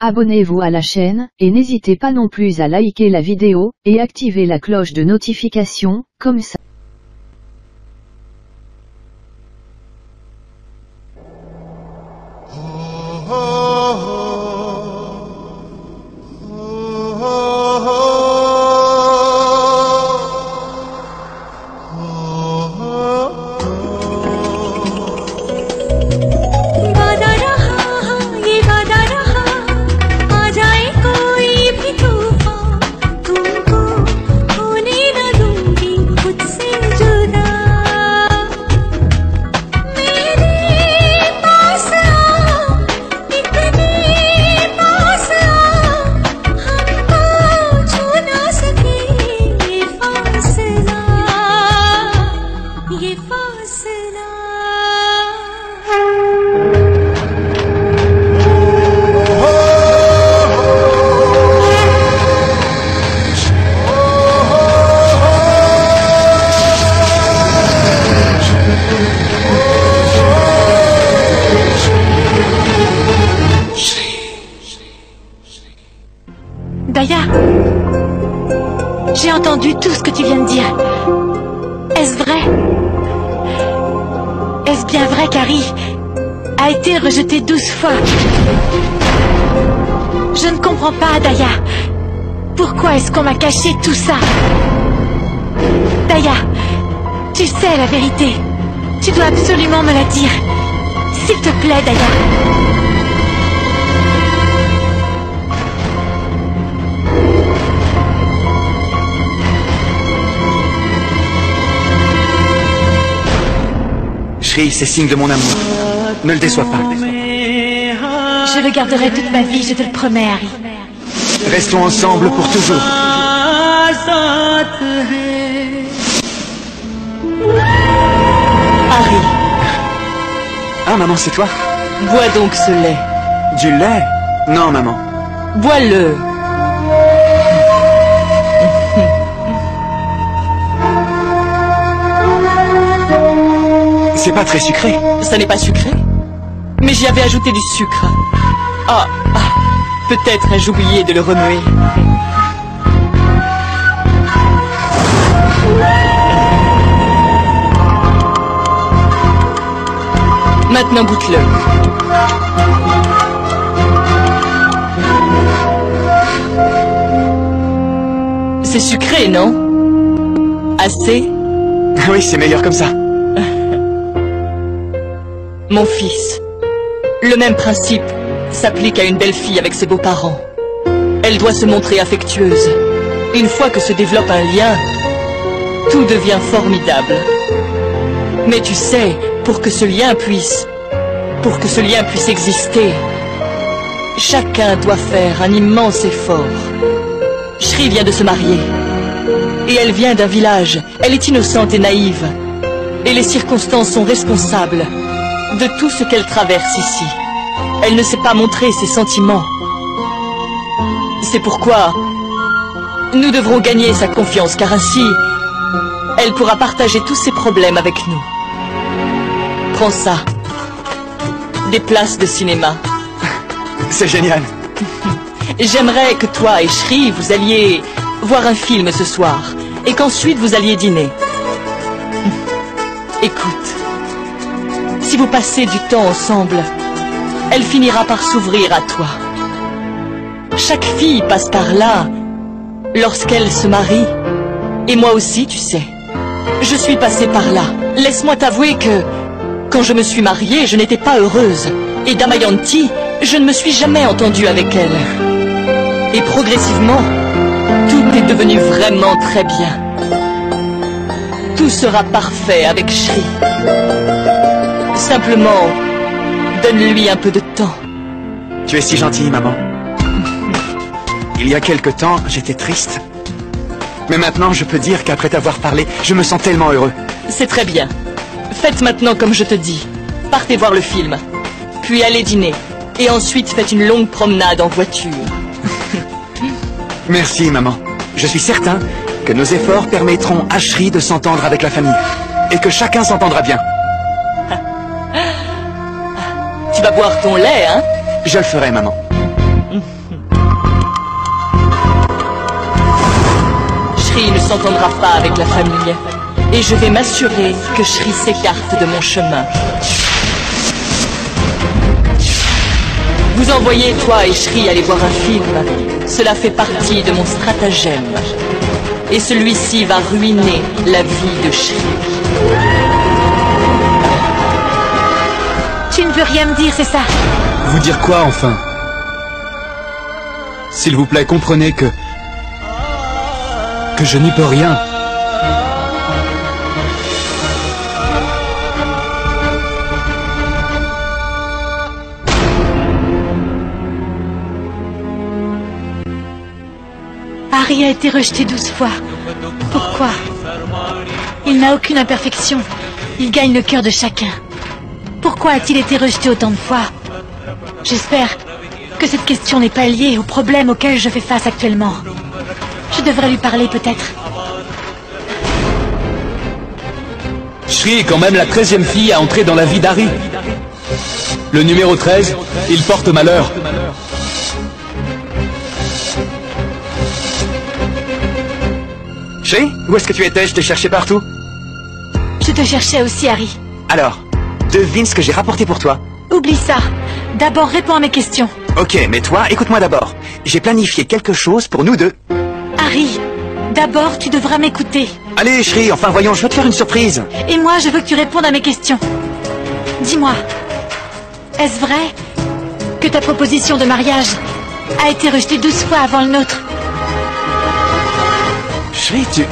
abonnez-vous à la chaîne, et n'hésitez pas non plus à liker la vidéo, et activer la cloche de notification, comme ça. Daya, j'ai entendu tout ce que tu viens de dire. Est-ce vrai? Est-ce bien vrai qu'Harry a été rejeté 12 fois? Je ne comprends pas, Daya. Pourquoi est-ce qu'on m'a caché tout ça? Daya, tu sais la vérité. Tu dois absolument me la dire. S'il te plaît, Daya. Shri, c'est signe de mon amour. Ne le déçois pas. Je le garderai toute ma vie, je te le promets, Harry. Restons ensemble pour toujours. Harry, Ah, maman, c'est toi? bois donc ce lait. Du lait? Non, maman. Bois-le. C'est pas très sucré. Ça n'est pas sucré, mais j'y avais ajouté du sucre. Peut-être ai-je oublié de le remuer. Maintenant goûte-le. C'est sucré, non? Assez? Oui, c'est meilleur comme ça. Mon fils, le même principe s'applique à une belle fille avec ses beaux-parents. Elle doit se montrer affectueuse. Une fois que se développe un lien, tout devient formidable. Mais tu sais, pour que ce lien puisse exister, chacun doit faire un immense effort. Shri vient de se marier. Et elle vient d'un village. Elle est innocente et naïve. Et les circonstances sont responsables de tout ce qu'elle traverse ici. Elle ne sait pas montrer ses sentiments. C'est pourquoi nous devrons gagner sa confiance, car ainsi, elle pourra partager tous ses problèmes avec nous. Prends ça. Des places de cinéma. C'est génial. J'aimerais que toi et Shri, vous alliez voir un film ce soir, et qu'ensuite vous alliez dîner. Écoute, si vous passez du temps ensemble, elle finira par s'ouvrir à toi. Chaque fille passe par là lorsqu'elle se marie. Et moi aussi, tu sais. Je suis passée par là. Laisse-moi t'avouer que, quand je me suis mariée, je n'étais pas heureuse. Et Damayanti, je ne me suis jamais entendue avec elle. Et progressivement, tout est devenu vraiment très bien. Tout sera parfait avec Shri. Simplement, donne-lui un peu de temps. Tu es si gentille, maman. Il y a quelque temps, j'étais triste. Mais maintenant, je peux dire qu'après t'avoir parlé, je me sens tellement heureux. C'est très bien. Faites maintenant comme je te dis. Partez voir le film, puis allez dîner. Et ensuite, faites une longue promenade en voiture. Merci, maman. Je suis certain que nos efforts permettront à Shri de s'entendre avec la famille. Et que chacun s'entendra bien. Tu vas boire ton lait, hein? Je le ferai, maman. s'entendra pas avec la famille. Et je vais m'assurer que Shri s'écarte de mon chemin. Vous envoyez, toi et Shri, aller voir un film. Cela fait partie de mon stratagème. Et celui-ci va ruiner la vie de Shri. Tu ne veux rien me dire, c'est ça? Vous dire quoi, enfin? S'il vous plaît, comprenez que je n'y peux rien. Harry a été rejeté 12 fois. Pourquoi? Il n'a aucune imperfection. Il gagne le cœur de chacun. Pourquoi a-t-il été rejeté autant de fois? J'espère que cette question n'est pas liée au problème auquel je fais face actuellement. Je devrais lui parler peut-être. Shri est quand même la 13e fille à entrer dans la vie d'Harry. Le numéro 13, il porte malheur. Shri, où est-ce que tu étais? Je t'ai cherché partout. Je te cherchais aussi, Harry. Alors, devine ce que j'ai rapporté pour toi. Oublie ça. D'abord, réponds à mes questions. Ok, mais toi, écoute-moi d'abord. J'ai planifié quelque chose pour nous deux. Harry, d'abord, tu devras m'écouter. Allez, Shri, enfin voyons, je veux te faire une surprise. Et moi, je veux que tu répondes à mes questions. Dis-moi, est-ce vrai que ta proposition de mariage a été rejetée 12 fois avant le nôtre? Shri, tu...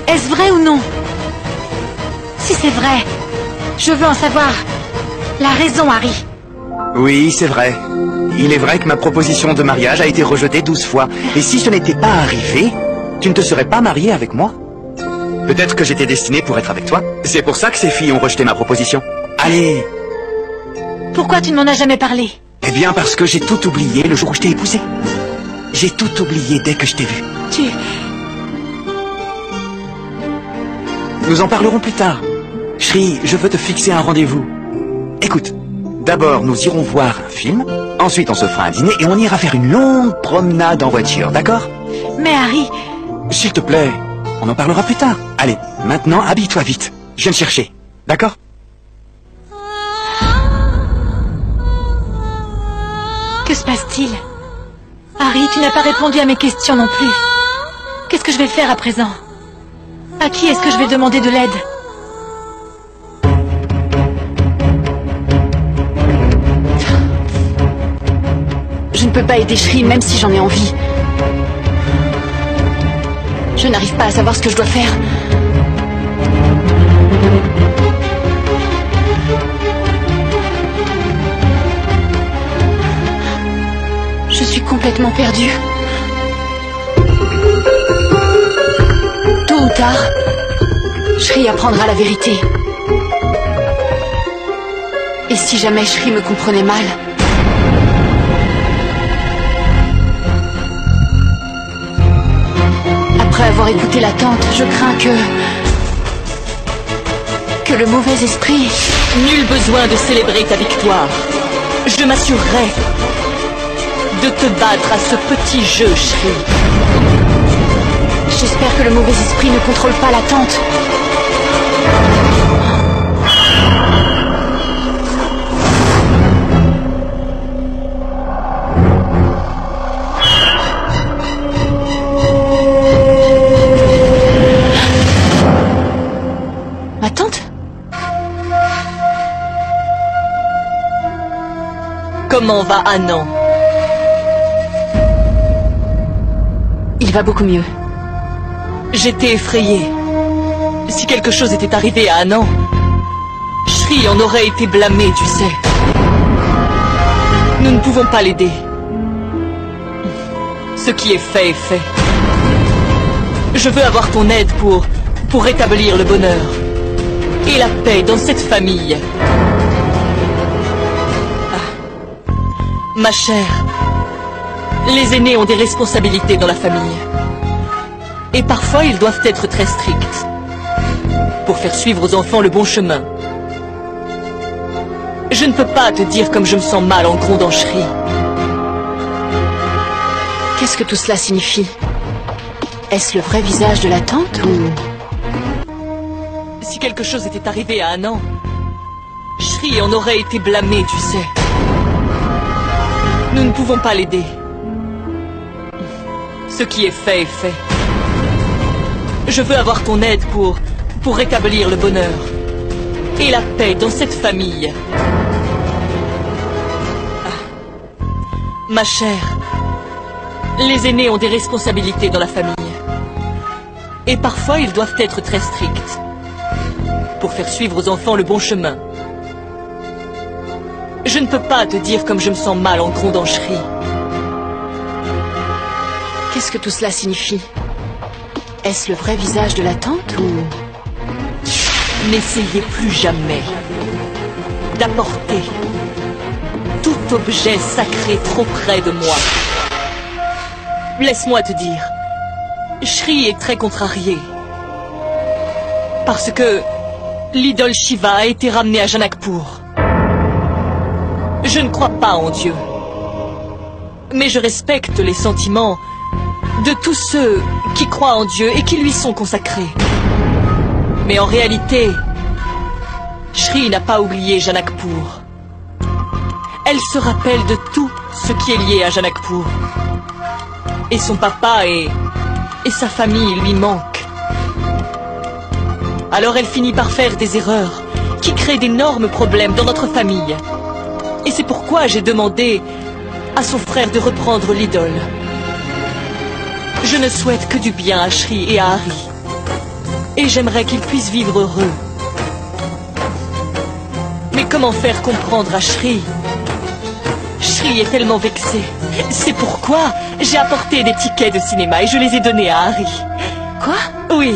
Est-ce vrai ou non? Si c'est vrai, je veux en savoir la raison, Harry. Oui, c'est vrai. Il est vrai que ma proposition de mariage a été rejetée 12 fois. Et si ce n'était pas arrivé, tu ne te serais pas marié avec moi. Peut-être que j'étais destiné pour être avec toi. C'est pour ça que ces filles ont rejeté ma proposition. Allez! Pourquoi tu ne m'en as jamais parlé? Eh bien, parce que j'ai tout oublié le jour où je t'ai épousé. J'ai tout oublié dès que je t'ai vu. Nous en parlerons plus tard. Shri, je veux te fixer un rendez-vous. Écoute, d'abord nous irons voir un film, ensuite on se fera un dîner et on ira faire une longue promenade en voiture, d'accord? Mais Harry... S'il te plaît, on en parlera plus tard. Allez, maintenant habille-toi vite. Je viens te chercher, d'accord? Que se passe-t-il? Harry, tu n'as pas répondu à mes questions non plus. Qu'est-ce que je vais faire à présent? À qui est-ce que je vais demander de l'aide? Je ne peux pas aider Shri même si j'en ai envie. Je n'arrive pas à savoir ce que je dois faire. Je suis complètement perdue. Tôt ou tard, Shri apprendra la vérité. Et si jamais Shri me comprenait mal... Après avoir écouté la tante, je crains que le mauvais esprit... Nul besoin de célébrer ta victoire. Je m'assurerai de te battre à ce petit jeu, Shri. J'espère que le mauvais esprit ne contrôle pas la tante. Ma tante? Comment va Anand? Il va beaucoup mieux. J'étais effrayée. Si quelque chose était arrivé à Anand, Shri en aurait été blâmé, tu sais. Nous ne pouvons pas l'aider. Ce qui est fait. Je veux avoir ton aide pour rétablir le bonheur et la paix dans cette famille. Ah. Ma chère, les aînés ont des responsabilités dans la famille. Et parfois, ils doivent être très stricts pour faire suivre aux enfants le bon chemin. Je ne peux pas te dire comme je me sens mal en grondant Shri. Qu'est-ce que tout cela signifie? Est-ce le vrai visage de la tante ou... Si quelque chose était arrivé à Anand, Shri en aurait été blâmé, tu sais. Nous ne pouvons pas l'aider. Ce qui est fait est fait. Je veux avoir ton aide pour rétablir le bonheur et la paix dans cette famille. Ah. Ma chère, les aînés ont des responsabilités dans la famille. Et parfois, ils doivent être très stricts pour faire suivre aux enfants le bon chemin. Je ne peux pas te dire comme je me sens mal en grondant Shri. Qu'est-ce que tout cela signifie? Est-ce le vrai visage de la tante ou... N'essayez plus jamais d'apporter tout objet sacré trop près de moi. Laisse-moi te dire, Shri est très contrarié. Parce que l'idole Shiva a été ramenée à Janakpur. Je ne crois pas en Dieu. Mais je respecte les sentiments de tous ceux qui croient en Dieu et qui lui sont consacrés. Mais en réalité, Shri n'a pas oublié Janakpur. Elle se rappelle de tout ce qui est lié à Janakpur. Et son papa et sa famille lui manquent. Alors elle finit par faire des erreurs qui créent d'énormes problèmes dans notre famille. Et c'est pourquoi j'ai demandé à son frère de reprendre l'idole. Je ne souhaite que du bien à Shri et à Hari. Et j'aimerais qu'ils puissent vivre heureux. Mais comment faire comprendre à Shri? Shri est tellement vexée. C'est pourquoi j'ai apporté des tickets de cinéma et je les ai donnés à Hari. Quoi? Oui,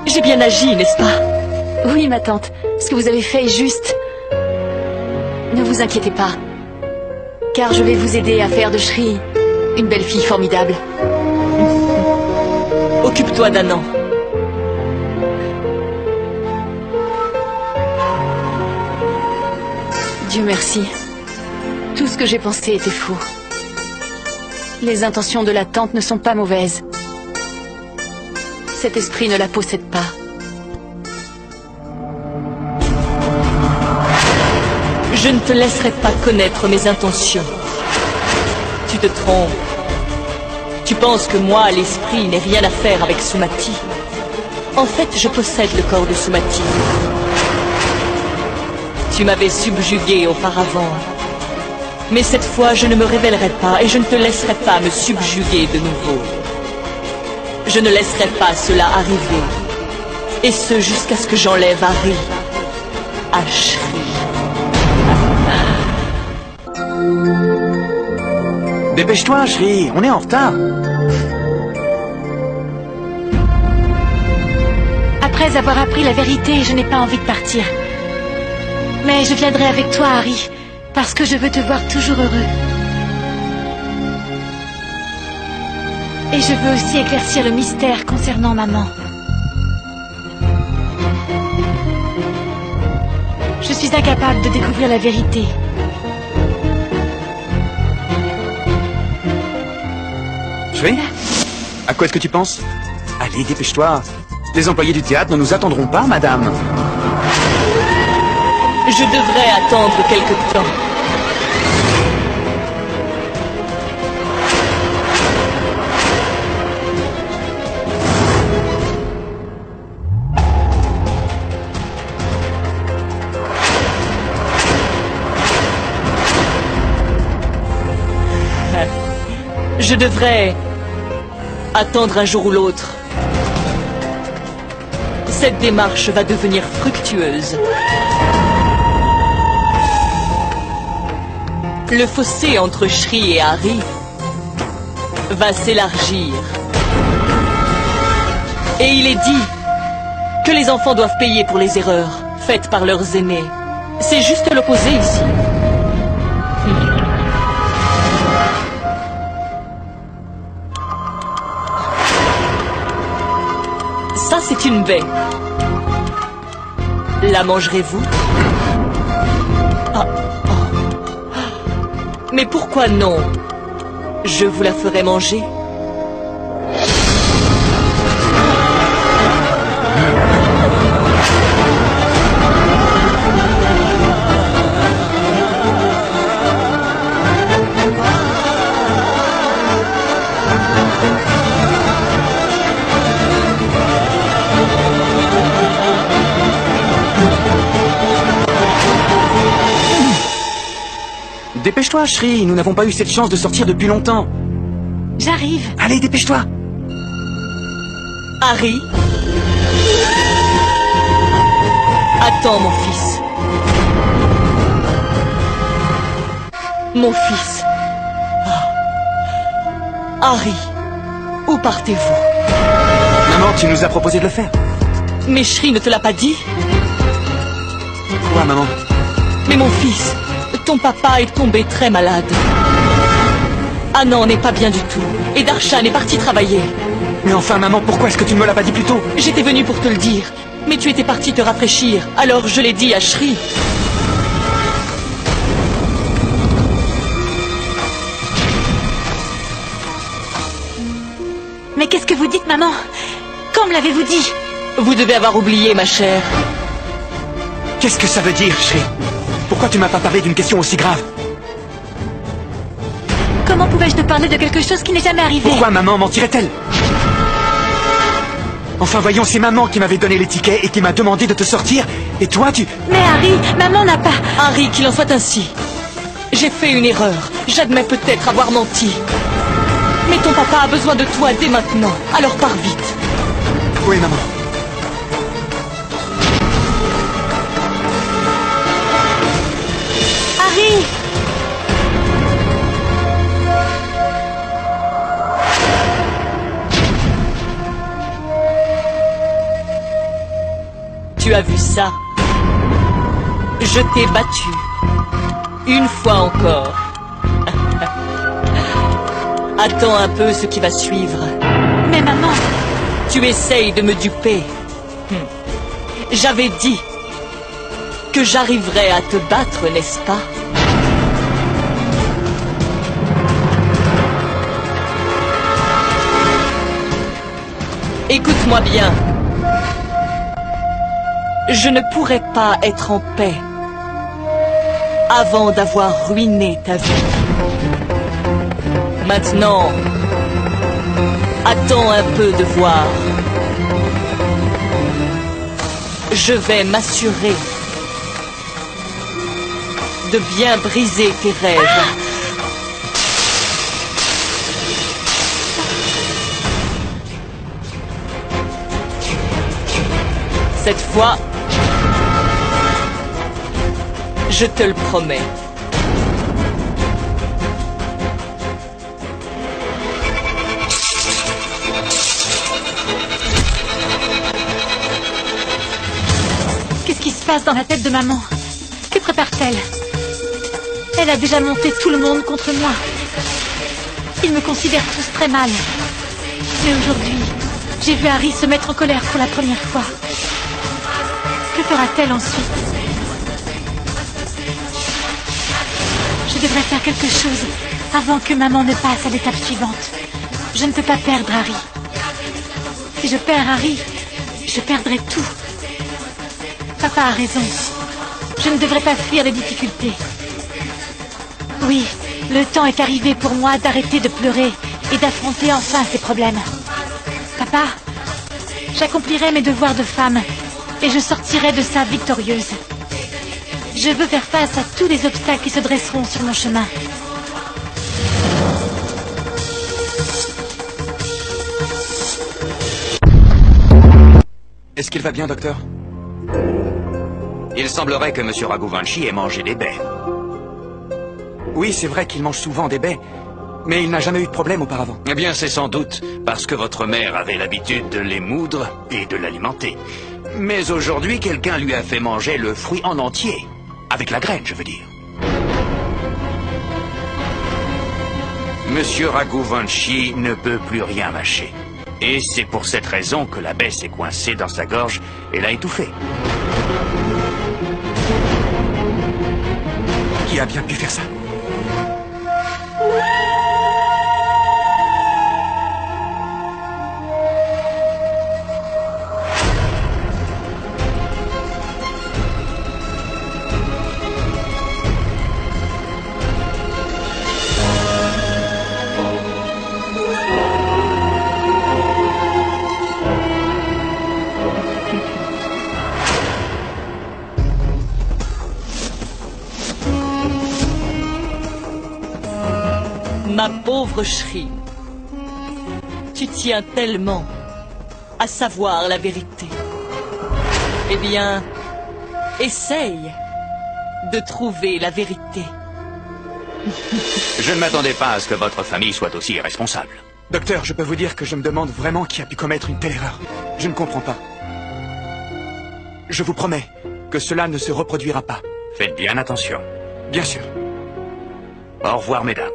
j'ai bien agi, n'est-ce pas? Oui, ma tante. Ce que vous avez fait est juste. Ne vous inquiétez pas. Car je vais vous aider à faire de Shri une belle fille formidable. Occupe-toi d'Anand. Dieu merci. Tout ce que j'ai pensé était faux. Les intentions de la tante ne sont pas mauvaises. Cet esprit ne la possède pas. Je ne te laisserai pas connaître mes intentions. Tu te trompes. Tu penses que moi, l'esprit, n'ai rien à faire avec Sumati. En fait, je possède le corps de Sumati. Tu m'avais subjugué auparavant. Mais cette fois, je ne me révélerai pas et je ne te laisserai pas me subjuguer de nouveau. Je ne laisserai pas cela arriver. Et ce, jusqu'à ce que j'enlève Hari à Shri. Dépêche-toi, Shri, on est en retard. Après avoir appris la vérité, je n'ai pas envie de partir. Mais je viendrai avec toi, Hari, parce que je veux te voir toujours heureux. Et je veux aussi éclaircir le mystère concernant maman. Je suis incapable de découvrir la vérité. Shri, à quoi est-ce que tu penses? Allez, dépêche-toi. Les employés du théâtre ne nous attendront pas, madame. Je devrais attendre quelque temps. Je devrais attendre un jour ou l'autre. Cette démarche va devenir fructueuse. Le fossé entre Shri et Hari va s'élargir. Et il est dit que les enfants doivent payer pour les erreurs faites par leurs aînés. C'est juste l'opposé ici. Ça, c'est une baie. La mangerez-vous? Ah, oh. Mais pourquoi non? Je vous la ferai manger. Dépêche-toi, Shri, nous n'avons pas eu cette chance de sortir depuis longtemps. J'arrive. Allez, dépêche-toi. Harry. Attends, mon fils. Mon fils. Ah. Harry, où partez-vous? Maman, tu nous as proposé de le faire. Mais Shri ne te l'a pas dit? Quoi, maman? Mais mon fils, ton papa est tombé très malade. Anand n'est pas bien du tout. Et Darshan est parti travailler. Mais enfin, maman, pourquoi est-ce que tu ne me l'as pas dit plus tôt? J'étais venu pour te le dire. Mais tu étais parti te rafraîchir. Alors je l'ai dit à Shri. Mais qu'est-ce que vous dites, maman? Quand me l'avez-vous dit? Vous devez avoir oublié, ma chère. Qu'est-ce que ça veut dire, Shri? Pourquoi tu m'as pas parlé d'une question aussi grave? Comment pouvais-je te parler de quelque chose qui n'est jamais arrivé? Pourquoi maman mentirait-elle? Enfin voyons, c'est maman qui m'avait donné les tickets et qui m'a demandé de te sortir. Et toi, tu... Mais Harry, maman n'a pas... Harry, qu'il en soit ainsi. J'ai fait une erreur. J'admets peut-être avoir menti. Mais ton papa a besoin de toi dès maintenant. Alors pars vite. Oui, maman. Harry! Tu as vu ça? Je t'ai battu. Une fois encore. Attends un peu ce qui va suivre. Mais maman... Tu essayes de me duper. J'avais dit que j'arriverais à te battre, n'est-ce pas? Écoute-moi bien. Je ne pourrais pas être en paix avant d'avoir ruiné ta vie. Maintenant, attends un peu de voir. Je vais m'assurer de bien briser tes rêves. Cette fois, je te le promets. Qu'est-ce qui se passe dans la tête de maman? Que prépare-t-elle? Elle a déjà monté tout le monde contre moi. Ils me considèrent tous très mal. Mais aujourd'hui, j'ai vu Harry se mettre en colère pour la première fois. Que fera-t-elle ensuite? Je devrais faire quelque chose avant que maman ne passe à l'étape suivante. Je ne peux pas perdre Harry. Si je perds Harry, je perdrai tout. Papa a raison. Je ne devrais pas fuir les difficultés. Oui, le temps est arrivé pour moi d'arrêter de pleurer et d'affronter enfin ces problèmes. Papa, j'accomplirai mes devoirs de femme et je sortirai de ça victorieuse. Je veux faire face à tous les obstacles qui se dresseront sur mon chemin. Est-ce qu'il va bien, docteur? Il semblerait que M. Raghuvanshi ait mangé des baies. Oui, c'est vrai qu'il mange souvent des baies, mais il n'a jamais eu de problème auparavant. Eh bien, c'est sans doute parce que votre mère avait l'habitude de les moudre et de l'alimenter. Mais aujourd'hui, quelqu'un lui a fait manger le fruit en entier. Avec la graine, je veux dire. Monsieur Raghuvanshi ne peut plus rien mâcher. Et c'est pour cette raison que la baie s'est coincée dans sa gorge et l'a étouffé. Qui a bien pu faire ça? Pauvre Shri. Tu tiens tellement à savoir la vérité. Eh bien, essaye de trouver la vérité. Je ne m'attendais pas à ce que votre famille soit aussi irresponsable. Docteur, je peux vous dire que je me demande vraiment qui a pu commettre une telle erreur. Je ne comprends pas. Je vous promets que cela ne se reproduira pas. Faites bien attention. Bien sûr. Au revoir, mesdames.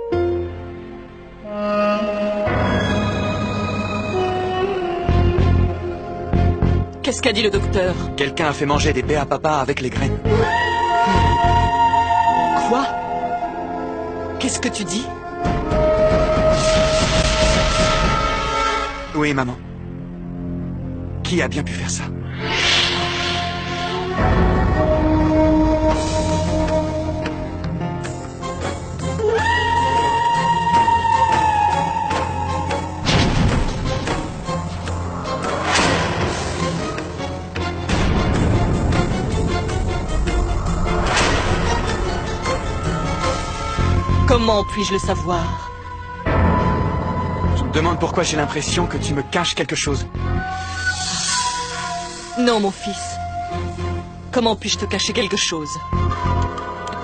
Qu'est-ce qu'a dit le docteur? Quelqu'un a fait manger des baies à papa avec les graines. Quoi? Qu'est-ce que tu dis? Oui, maman. Qui a bien pu faire ça? Comment puis-je le savoir? Je me demande pourquoi j'ai l'impression que tu me caches quelque chose. Non, mon fils. Comment puis-je te cacher quelque chose?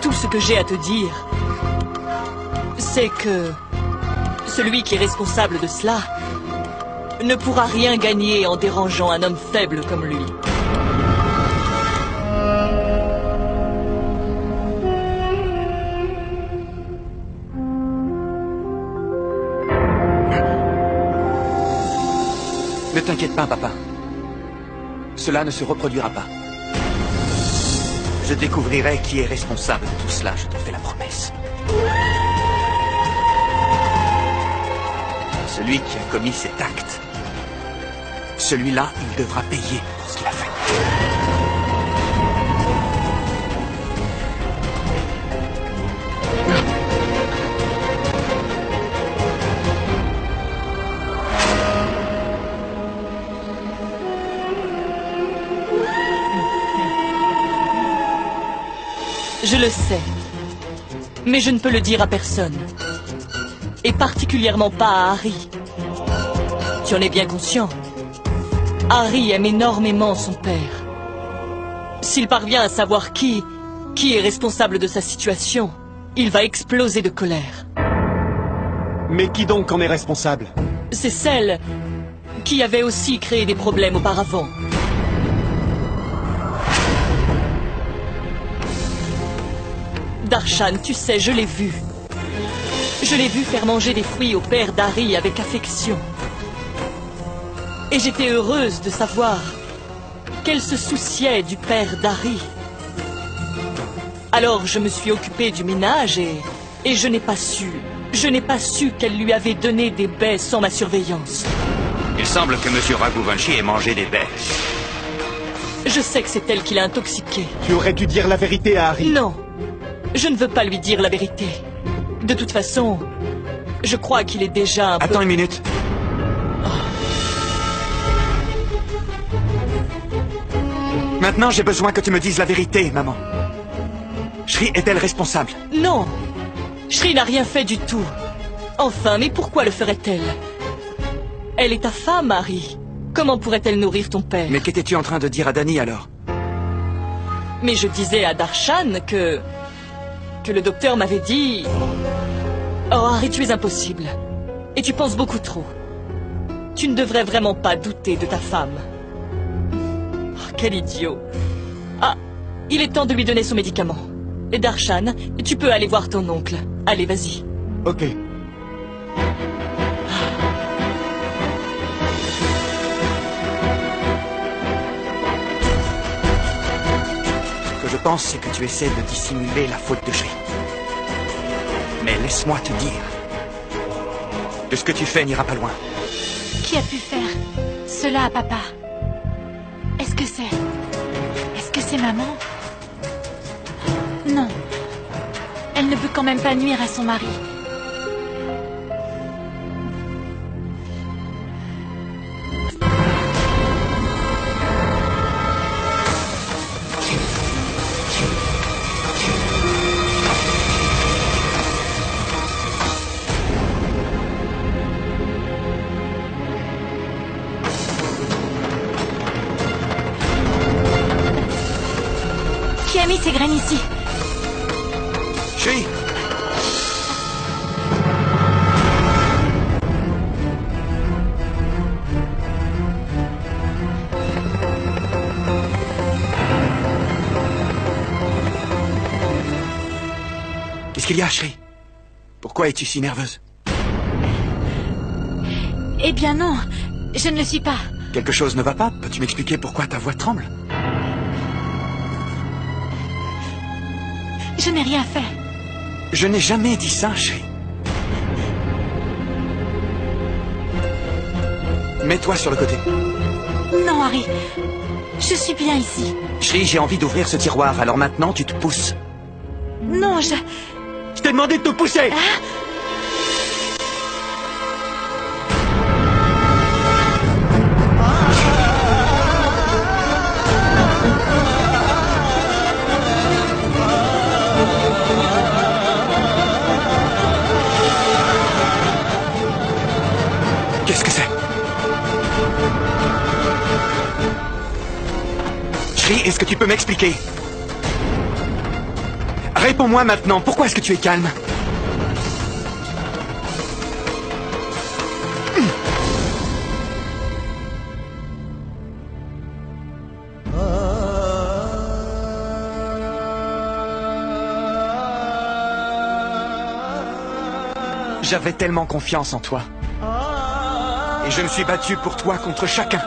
Tout ce que j'ai à te dire, c'est que celui qui est responsable de cela ne pourra rien gagner en dérangeant un homme faible comme lui. Ne t'inquiète pas, papa. Cela ne se reproduira pas. Je découvrirai qui est responsable de tout cela, je te fais la promesse. Celui qui a commis cet acte, celui-là, il devra payer pour ce qu'il a fait. Je le sais, mais je ne peux le dire à personne. Et particulièrement pas à Harry. Tu en es bien conscient. Harry aime énormément son père. S'il parvient à savoir qui est responsable de sa situation, il va exploser de colère. Mais qui donc en est responsable? C'est celle qui avait aussi créé des problèmes auparavant. Darshan, tu sais, je l'ai vu. Je l'ai vu faire manger des fruits au père d'Harry avec affection. Et j'étais heureuse de savoir qu'elle se souciait du père d'Harry. Alors je me suis occupée du ménage et je n'ai pas su qu'elle lui avait donné des baies sans ma surveillance. Il semble que M. Raghuvanshi ait mangé des baies. Je sais que c'est elle qui l'a intoxiqué. Tu aurais dû dire la vérité à Harry. Non, je ne veux pas lui dire la vérité. De toute façon, je crois qu'il est déjà un peu... Attends une minute. Maintenant, j'ai besoin que tu me dises la vérité, maman. Shri est-elle responsable? Non, Shri n'a rien fait du tout. Enfin, mais pourquoi le ferait-elle? Elle est ta femme, Harry. Comment pourrait-elle nourrir ton père? Mais qu'étais-tu en train de dire à Danny alors? Mais je disais à Darshan que le docteur m'avait dit... Oh, Harry, tu es impossible. Et tu penses beaucoup trop. Tu ne devrais vraiment pas douter de ta femme. Oh, quel idiot. Ah, il est temps de lui donner son médicament. Et Darshan, tu peux aller voir ton oncle. Allez, vas-y. Ok. Ce que je pense, c'est que tu essaies de dissimuler la faute de Shri. Mais laisse-moi te dire que ce que tu fais n'ira pas loin. Qui a pu faire cela à papa? Est-ce que c'est maman? Non. Elle ne peut quand même pas nuire à son mari. mis ces graines ici. Shri! Qu'est-ce qu'il y a, Shri? Pourquoi es-tu si nerveuse? Eh bien non, je ne le suis pas. Quelque chose ne va pas? Peux-tu m'expliquer pourquoi ta voix tremble? Je n'ai rien fait. Je n'ai jamais dit ça, Shri. Mets-toi sur le côté. Non, Harry. Je suis bien ici. Shri, j'ai envie d'ouvrir ce tiroir, alors maintenant tu te pousses. Non, Je t'ai demandé de te pousser! Qu'est-ce que c'est? Shri, est-ce que tu peux m'expliquer? Réponds-moi maintenant, pourquoi est-ce que tu es calme? J'avais tellement confiance en toi. Et je me suis battu pour toi contre chacun.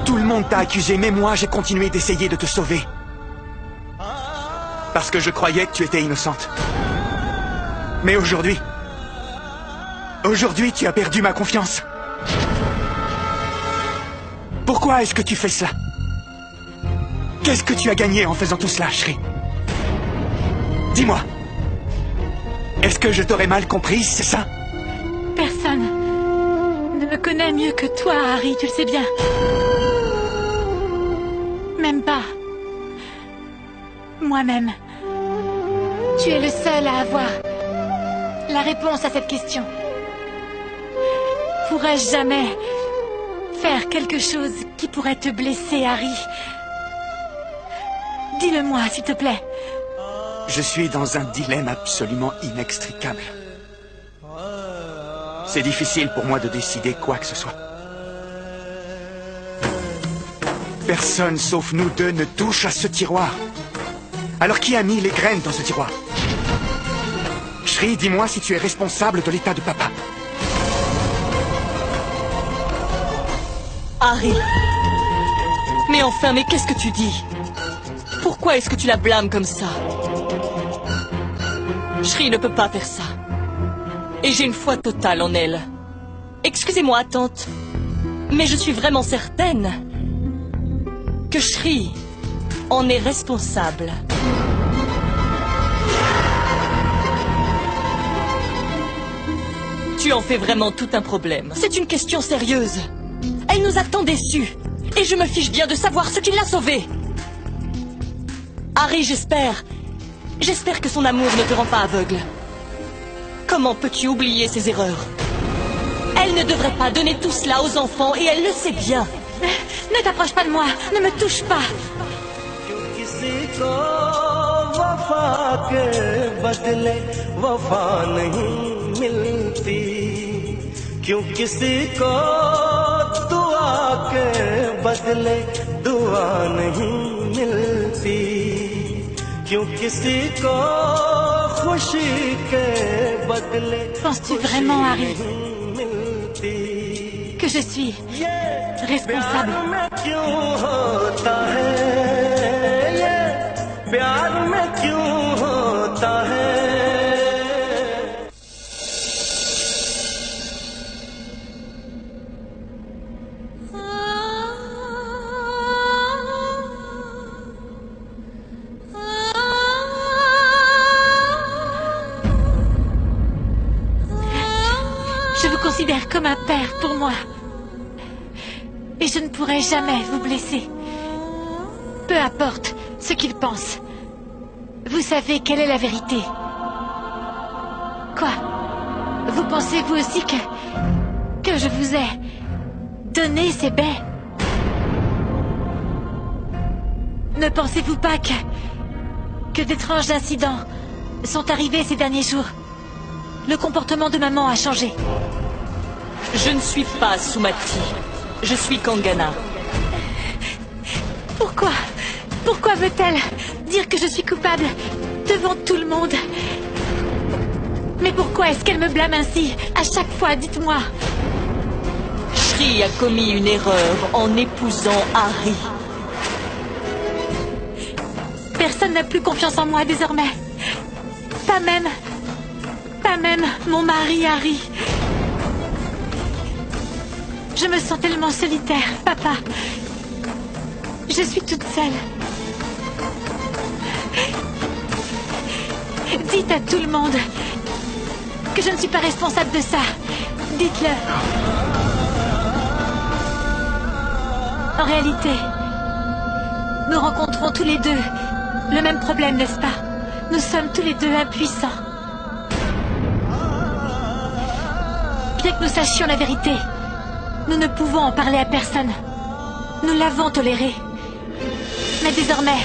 Tout le monde t'a accusé, mais moi j'ai continué d'essayer de te sauver. Parce que je croyais que tu étais innocente. Mais aujourd'hui... Aujourd'hui, tu as perdu ma confiance. Pourquoi est-ce que tu fais cela? Qu'est-ce que tu as gagné en faisant tout cela, Shri? Dis-moi. Est-ce que je t'aurais mal comprise, c'est ça? personne ne me connaît mieux que toi, Harry, tu le sais bien. Même pas. Moi-même. Tu es le seul à avoir la réponse à cette question. Pourrais-je jamais faire quelque chose qui pourrait te blesser, Harry? Dis-le-moi, s'il te plaît. Je suis dans un dilemme absolument inextricable. C'est difficile pour moi de décider quoi que ce soit. Personne sauf nous deux ne touche à ce tiroir. Alors qui a mis les graines dans ce tiroir? Shri, dis-moi si tu es responsable de l'état de papa. Harry. Mais enfin, mais qu'est-ce que tu dis? Pourquoi est-ce que tu la blâmes comme ça? Shri ne peut pas faire ça. Et j'ai une foi totale en elle. Excusez-moi, tante, mais je suis vraiment certaine que Shri en est responsable. Tu en fais vraiment tout un problème. C'est une question sérieuse. Elle nous a tant déçus. Et je me fiche bien de savoir ce qui l'a sauvée. Harry, j'espère que son amour ne te rend pas aveugle. Comment peux-tu oublier ses erreurs? Elle ne devrait pas donner tout cela aux enfants et elle le sait bien. Ne t'approche pas de moi, ne me touche pas. Penses-tu vraiment, Harry, que je suis responsable? Je vous considère comme un père pour moi. Et je ne pourrai jamais vous blesser. Peu importe ce qu'il pense. Vous savez quelle est la vérité. Quoi? Vous pensez vous aussi que je vous ai donné ces baies? Ne pensez-vous pas que d'étranges incidents sont arrivés ces derniers jours. Le comportement de maman a changé. Je ne suis pas Sumati. Je suis Kangana. Pourquoi veut-elle dire que je suis coupable devant tout le monde? Mais pourquoi est-ce qu'elle me blâme ainsi à chaque fois? Dites-moi. Shri a commis une erreur en épousant Hari. Personne n'a plus confiance en moi désormais. Pas même mon mari Hari. Je me sens tellement solitaire, papa. Je suis toute seule. Dites à tout le monde que je ne suis pas responsable de ça. Dites-le. En réalité, nous rencontrons tous les deux le même problème, n'est-ce pas? Nous sommes tous les deux impuissants. Bien que nous sachions la vérité, nous ne pouvons en parler à personne. Nous l'avons toléré. Mais désormais,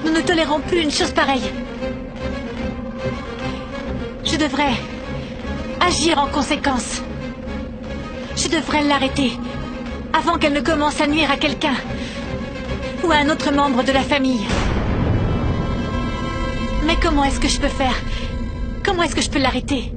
nous ne tolérons plus une chose pareille. Je devrais agir en conséquence. Je devrais l'arrêter avant qu'elle ne commence à nuire à quelqu'un ou à un autre membre de la famille. Mais comment est-ce que je peux faire? Comment est-ce que je peux l'arrêter?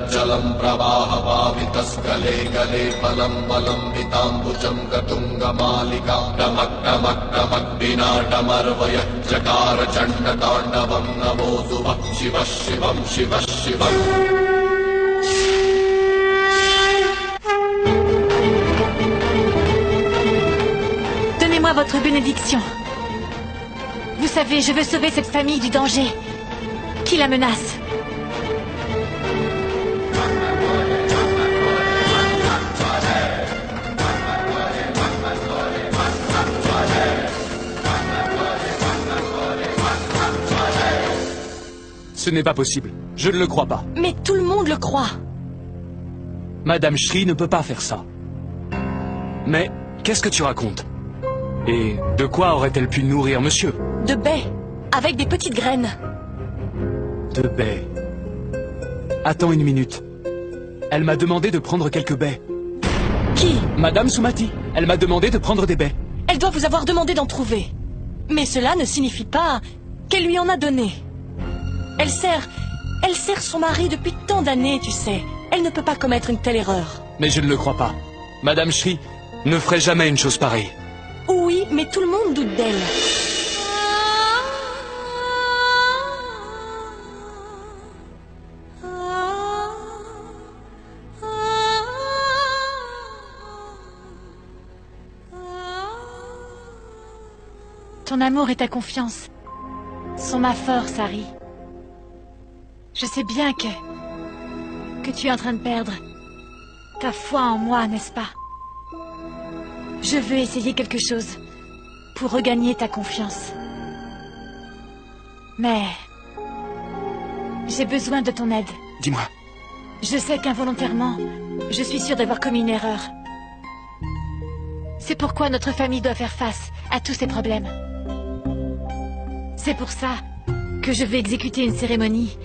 जलम् प्रवाह पावितस्कले गले बलम् बलम् विताम्बुजम् गतुङ्गमालिका टमक् टमक् टमक् विनाटमर्वय चकार चण्डताण्डवम् नमोऽस्तु शिवः शिवम् शिवः शिवम् Donnez-moi votre bénédiction. Vous savez, je veux sauver cette famille du danger qui la menace. Ce n'est pas possible. Je ne le crois pas. Mais tout le monde le croit. Madame Shri ne peut pas faire ça. Mais qu'est-ce que tu racontes? Et de quoi aurait-elle pu nourrir monsieur? De baies, avec des petites graines. De baies. Attends une minute. Elle m'a demandé de prendre quelques baies. Qui? Madame Sumati. Elle m'a demandé de prendre des baies. Elle doit vous avoir demandé d'en trouver. Mais cela ne signifie pas qu'elle lui en a donné. Elle sert son mari depuis tant d'années, tu sais. Elle ne peut pas commettre une telle erreur. Mais je ne le crois pas. Madame Shri ne ferait jamais une chose pareille. Oui, mais tout le monde doute d'elle. Ton amour et ta confiance sont ma force, Hari. Je sais bien que tu es en train de perdre ta foi en moi, n'est-ce pas? Je veux essayer quelque chose pour regagner ta confiance. Mais j'ai besoin de ton aide. Dis-moi. Je sais qu'involontairement, je suis sûre d'avoir commis une erreur. C'est pourquoi notre famille doit faire face à tous ces problèmes. C'est pour ça que je vais exécuter une cérémonie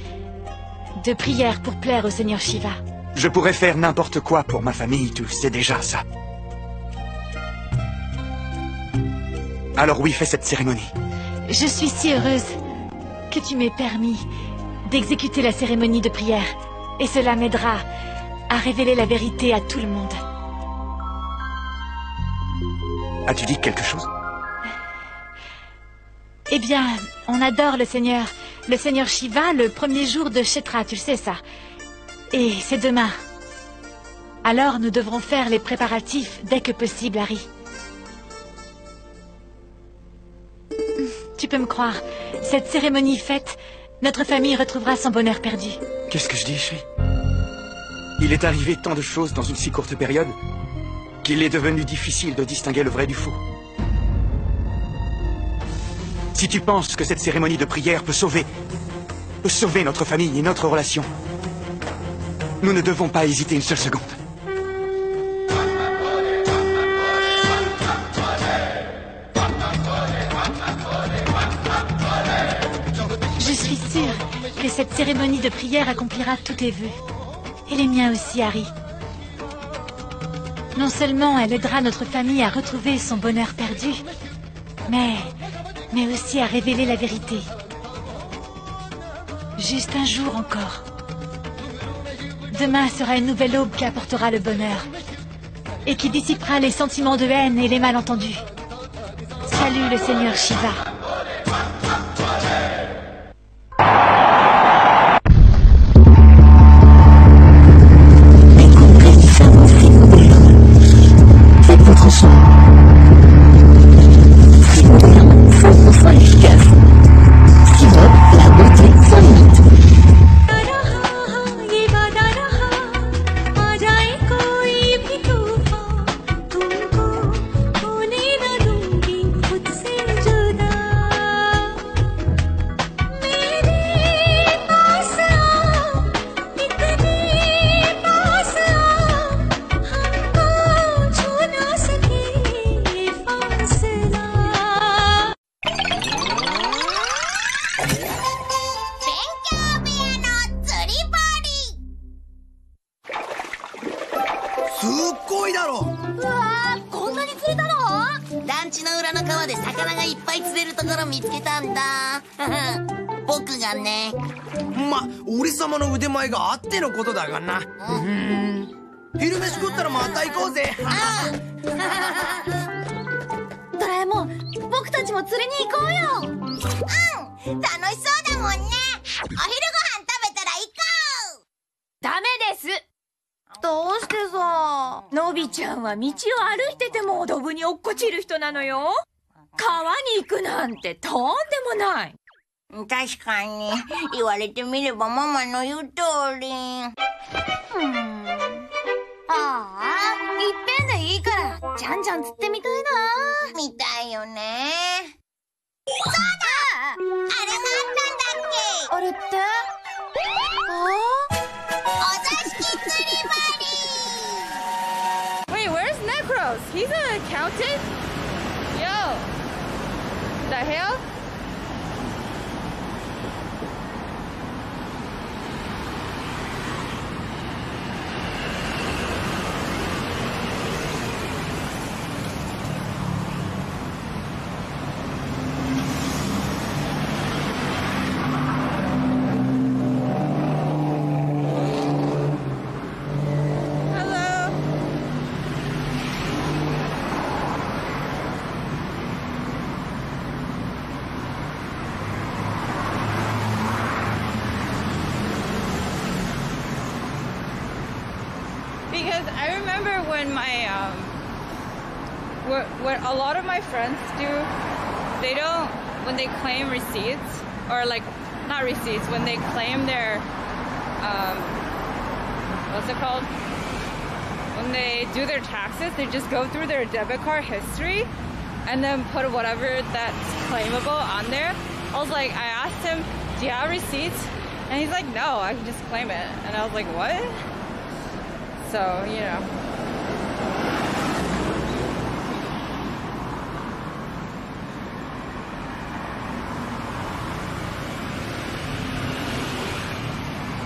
de prière pour plaire au Seigneur Shiva. Je pourrais faire n'importe quoi pour ma famille, tu sais déjà ça. Alors oui, fais cette cérémonie. Je suis si heureuse que tu m'aies permis d'exécuter la cérémonie de prière. Et cela m'aidera à révéler la vérité à tout le monde. As-tu dit quelque chose? Eh bien, on adore le Seigneur Shiva le premier jour de Chaitra, tu le sais ça. Et c'est demain. Alors nous devrons faire les préparatifs dès que possible, Harry. Tu peux me croire, cette cérémonie faite, notre famille retrouvera son bonheur perdu. Qu'est-ce que je dis, Shri? Il est arrivé tant de choses dans une si courte période qu'il est devenu difficile de distinguer le vrai du faux. Si tu penses que cette cérémonie de prière peut sauver notre famille et notre relation, nous ne devons pas hésiter une seule seconde. Je suis sûre que cette cérémonie de prière accomplira tous tes vœux. Et les miens aussi, Harry. Non seulement elle aidera notre famille à retrouver son bonheur perdu, mais aussi à révéler la vérité. Juste un jour encore. Demain sera une nouvelle aube qui apportera le bonheur et qui dissipera les sentiments de haine et les malentendus. Salut le Seigneur Shiva. He's an accountant? Yo! The hell? Because I remember when my, what a lot of my friends do, they don't, when they claim receipts, or like, not receipts, when they claim their, what's it called? When they do their taxes, they just go through their debit card history and then put whatever that's claimable on there. I was like, I asked him, do you have receipts? And he's like, no, I can just claim it. And I was like, what? So, you know.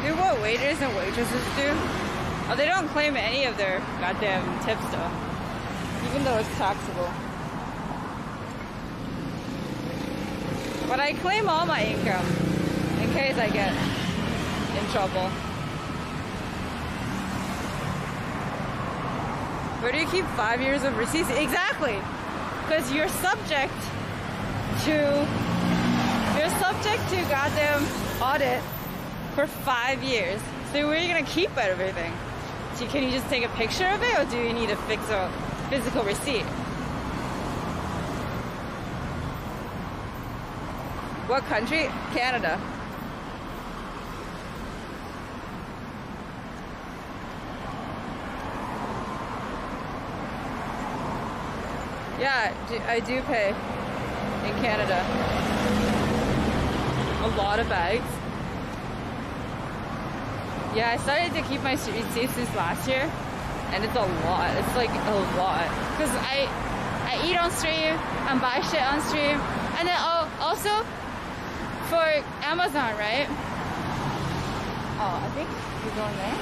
Do what waiters and waitresses do? Oh, they don't claim any of their goddamn tip stuff, even though it's taxable. But I claim all my income in case I get in trouble. Where do you keep 5 years of receipts? Exactly, because you're subject to goddamn audit for 5 years. So where are you gonna keep everything? Can you just take a picture of it, or do you need a physical receipt? What country? Canada. Yeah, I do pay in Canada. A lot of bags. Yeah, I started to keep my receipts since last year, and it's a lot. It's like a lot. Because I eat on stream, and buy shit on stream, and then also for Amazon, right? Oh, I think we're going there.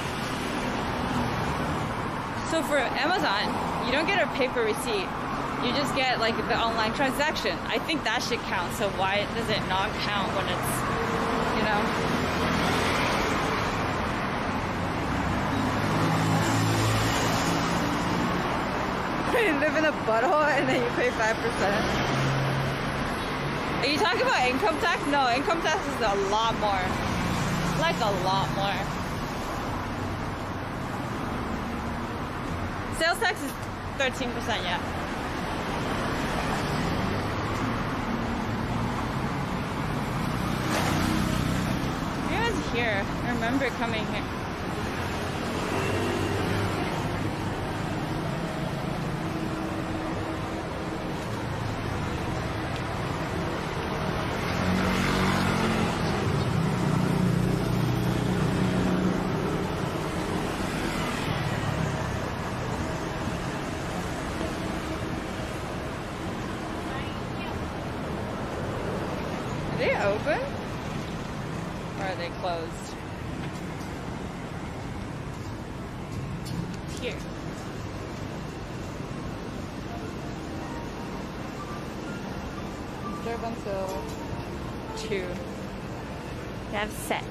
So for Amazon, you don't get a paper receipt. You just get like the online transaction. I think that should count. So why does it not count when it's, you know? You live in a butthole and then you pay 5%. Are you talking about income tax? No, income tax is a lot more. Like a lot more. Sales tax is 13%, yeah. Here. I remember coming here. Are they open? Or are they closed? Here. Reserve until 2. They have set.